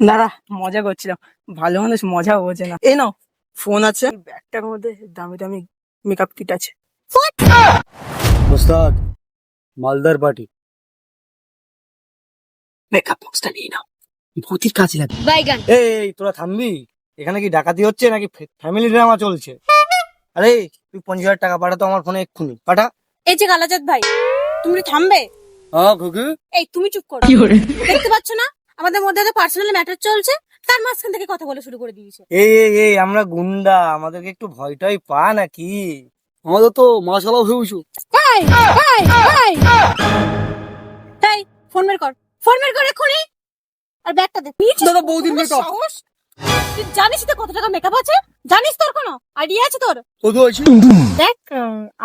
দাঁড়া, মজা করছিলাম। ভালো মানুষ মজা বোঝে না। এই নাও, ফোন আছে, ব্যাগটার মধ্যে দামি দামি মেকআপ কিট আছে। ওস্তাদ, মালদার পার্টি। মেকআপ বক্সটা নিয়ে নাও, ভূতির কাজে লাগে। বাইগান। এই তোরা থামবি? এখানে কি ডাকাতি হচ্ছে নাকি ফ্যামিলি ড্রামা চলছে? আরে তুই 50,000 টাকা পাঠা তো আমার ফোনে এক্ষুনি পাঠা। এই যে কালাজাত ভাই, তুমি থামবে? হ্যাঁ ঘুঘু, এই তুমি চুপ করো। দেখতে পাচ্ছ না আমাদের মধ্যে একটা পার্সোনাল ম্যাটার চলছে, তার মাঝখান থেকে কথা বলে শুরু করে দিয়েছে। এই আমরা গুন্ডা, আমাদেরকে একটু ভয়টাই পা নাকি? আমাদের তো মাশাআল্লাহ ভেবেছো। তাই ফোন বের কর, ফোন বের করে এক্ষুনি। আর ব্যাগটা দে। দাদা, বৌদির makeup। সাহস! তুই জানিস তো কত টাকা মেকআপ আছে? জানিস তোর কোনো আইডিয়া আছে তোর? কত আছে? দেখ,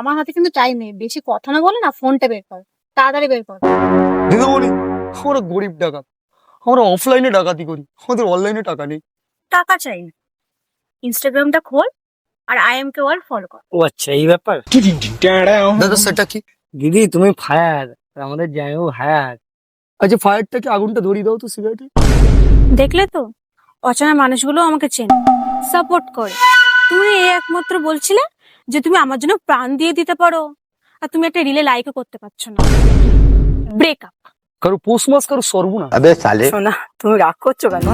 আমার হাতে কিন্তু টাইম নেই, বেশি কথা না বলে না ফোনটা বের কর, তাড়াতাড়ি বের কর। দিদা বলি, আমরা গরিব ডাকাত, আমরা অফলাইনে ডাকাতি করি, আমাদের অনলাইনে টাকা নেই। টাকা চাই না, ইনস্টাগ্রামটা খোল আর IMK ওয়ার্ল্ড ফলো কর। ও আচ্ছা, এই ব্যাপার। দাদা সেটা কি? দিদি তুমি ফায়ার, আমাদের জায়গা হায়ার। আচ্ছা ফায়ারটা কি, আগুনটা ধরিয়ে দাও তো সিগারেটে। দেখলে তো, অচেনা মানুষগুলো আমাকে চেনে, সাপোর্ট করে। তুমি এই একমাত্র বলছিলে যে তুমি আমার জন্য প্রাণ দিয়ে দিতে পারো, আর তুমি একটা রিলে লাইকও করতে পারছো না। ব্রেকআপ। কারো পোষ মাস, কারো সর্বনা। শোনা, তুমি রাগ করছো কেন?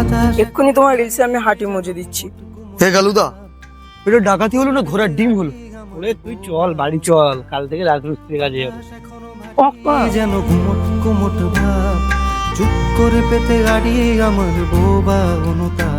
এক্ষুনি তোমার রিলসে আমি হাঁটি মুজে দিচ্ছি। হে গালুদা, এটা ডাকাতি হলো না ঘোড়ার ডিম হলো? ওরে তুই চল বাড়ি চল, কাল থেকে রাজমিস্ত্রি কাজে যাবে। যেন ঘুমট কুমট ভাব চুপ করে পেতে গাড়ি আমার বোবা অনুতা